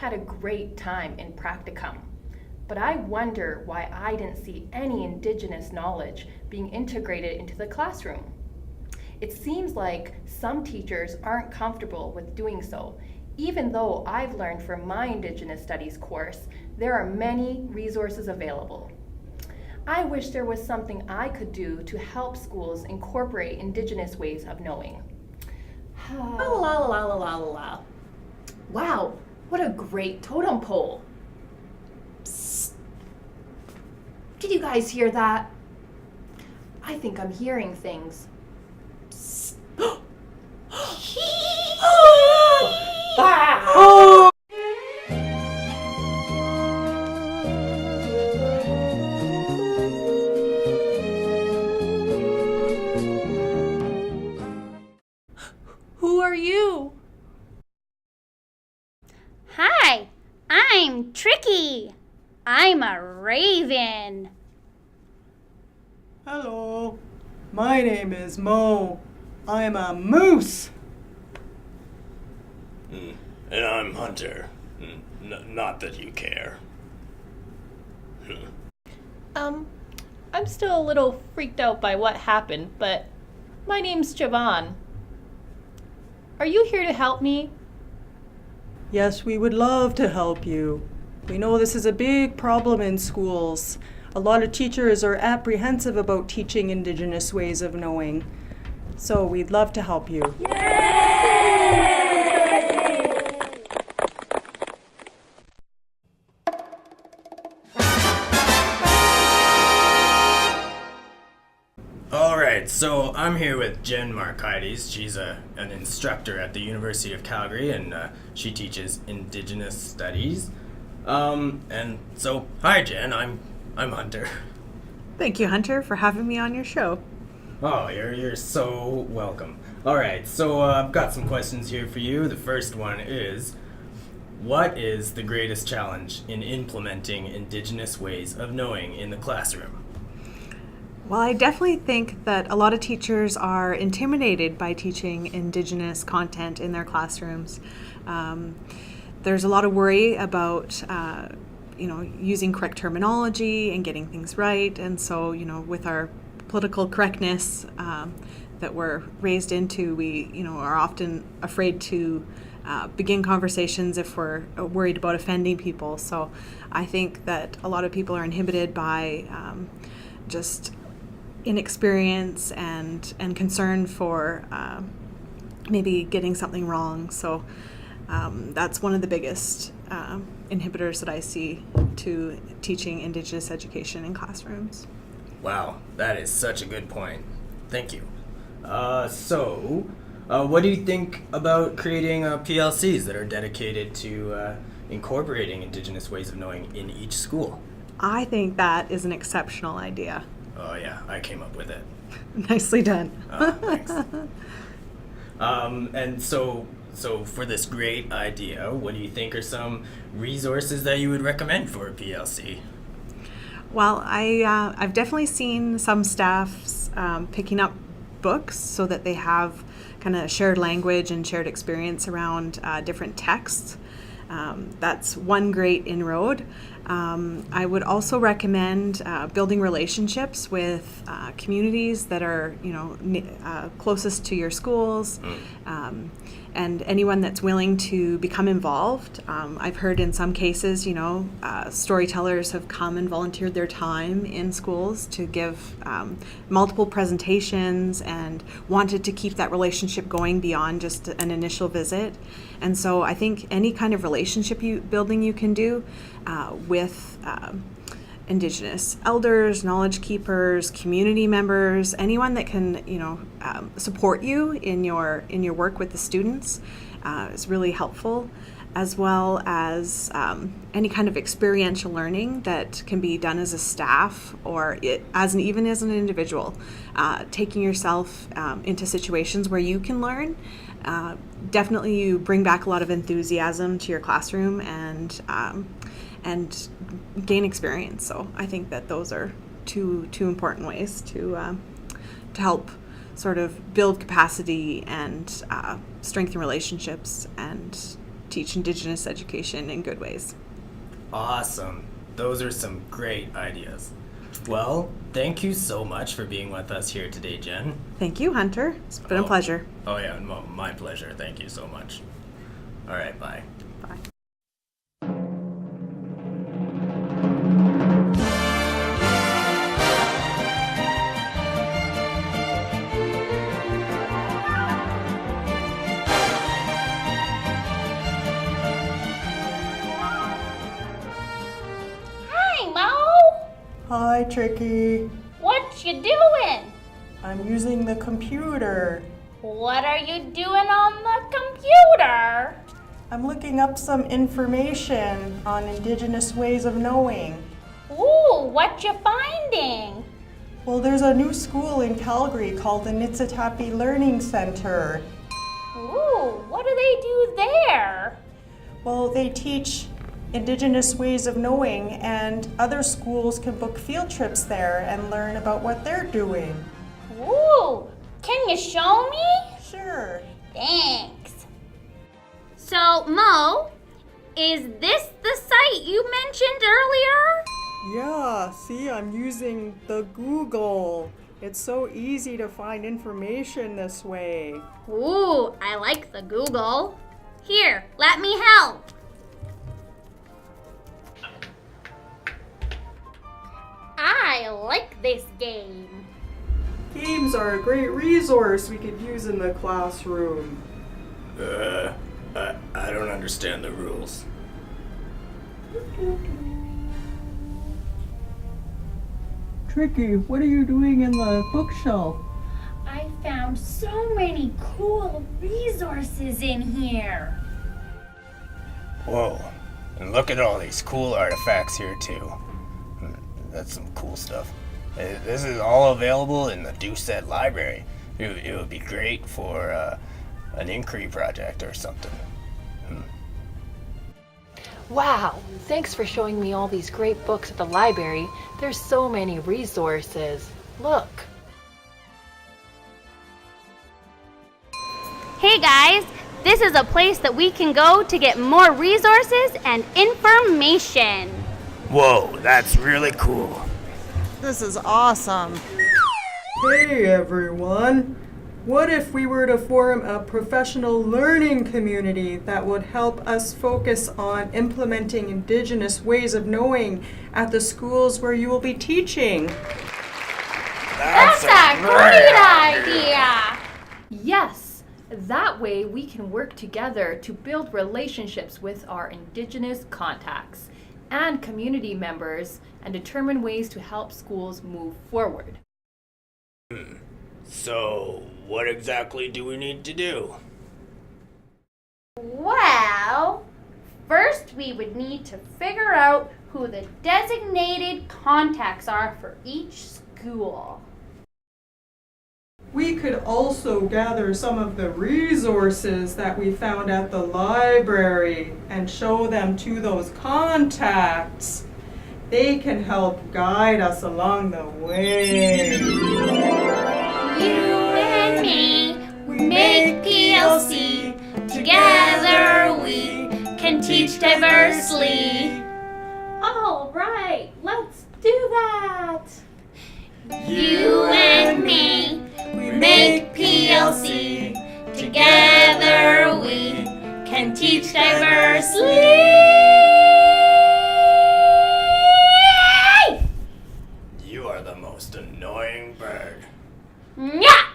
had a great time in practicum, but I wonder why I didn't see any Indigenous knowledge being integrated into the classroom. It seems like some teachers aren't comfortable with doing so, even though I've learned from my Indigenous Studies course, there are many resources available. I wish there was something I could do to help schools incorporate Indigenous ways of knowing. La la la la la la. Wow, what a great totem pole. Psst. Did you guys hear that? I think I'm hearing things. Psst. Oh! Who are you? Hi, I'm Tricky. I'm a raven. Hello, my name is Mo. I'm a moose. And I'm Hunter. Not that you care. I'm still a little freaked out by what happened, but my name's Siobhan. Are you here to help me? Yes, we would love to help you. We know this is a big problem in schools. A lot of teachers are apprehensive about teaching Indigenous ways of knowing. So we'd love to help you. Alright, so I'm here with Jen Markides. She's an instructor at the University of Calgary, and she teaches Indigenous Studies. And so, hi Jen, I'm Hunter. Thank you, Hunter, for having me on your show. Oh, you're so welcome. Alright, so I've got some questions here for you. The first one is, what is the greatest challenge in implementing Indigenous ways of knowing in the classroom? Well, I definitely think that a lot of teachers are intimidated by teaching Indigenous content in their classrooms. There's a lot of worry about using correct terminology and getting things right. And so, with our political correctness that we're raised into, we, are often afraid to begin conversations if we're worried about offending people. So I think that a lot of people are inhibited by just inexperience and concern for maybe getting something wrong. So that's one of the biggest inhibitors that I see to teaching Indigenous education in classrooms. Wow, that is such a good point. Thank you. So, what do you think about creating P.L.Cs that are dedicated to incorporating Indigenous ways of knowing in each school? I think that is an exceptional idea. Oh yeah, I came up with it. Nicely done. Thanks. And so for this great idea, what do you think are some resources that you would recommend for a P.L.C.? Well, I've definitely seen some staffs picking up books so that they have kind of shared language and shared experience around different texts. That's one great inroad. I would also recommend building relationships with communities that are, closest to your schools, and anyone that's willing to become involved. I've heard in some cases, storytellers have come and volunteered their time in schools to give multiple presentations and wanted to keep that relationship going beyond just an initial visit. And so I think any kind of relationship building you can do with Indigenous elders, knowledge keepers, community members, anyone that can, support you in your work with the students is really helpful, as well as any kind of experiential learning that can be done as a staff or even as an individual. Taking yourself into situations where you can learn. Definitely you bring back a lot of enthusiasm to your classroom and gain experience. So I think that those are two important ways to help sort of build capacity and strengthen relationships and teach Indigenous education in good ways. Awesome. Those are some great ideas. Well, thank you so much for being with us here today, Jen. Thank you, Hunter. It's been a pleasure. Oh yeah, my pleasure. Thank you so much. All right, bye. Bye. Hi, Mo. Hi, Tricky. What you doing? I'm using the computer. What are you doing on the computer? I'm looking up some information on Indigenous ways of knowing. Ooh, what you finding? Well, there's a new school in Calgary called the Nitsitapi Learning Center. Ooh, what do they do there? Well, they teach Indigenous ways of knowing, and other schools can book field trips there and learn about what they're doing. Ooh, can you show me? Sure. Thanks. So, Mo, is this the site you mentioned earlier? Yeah, see, I'm using the Google. It's so easy to find information this way. Ooh, I like the Google. Here, let me help. I like this game. Games are a great resource we could use in the classroom. I don't understand the rules. Tricky, what are you doing in the bookshelf? I found so many cool resources in here. Whoa, and look at all these cool artifacts here too. That's some cool stuff. This is all available in the Doucette library. It would be great for an inquiry project or something. Wow, thanks for showing me all these great books at the library. There's so many resources. Look. Hey guys, this is a place that we can go to get more resources and information. Whoa, that's really cool. This is awesome. Hey everyone! What if we were to form a professional learning community that would help us focus on implementing Indigenous ways of knowing at the schools where you will be teaching? That's a great idea! Yes, that way we can work together to build relationships with our Indigenous contacts and community members and determine ways to help schools move forward. So, what exactly do we need to do? Well, first we would need to figure out who the designated contacts are for each school. We could also gather some of the resources that we found at the library and show them to those contacts. They can help guide us along the way. You and me, we make P.L.C. Together we can teach diversely. All right, let's do that. You and me, we make P.L.C. Together we can teach diversely. You are the most annoying bird. Yeah!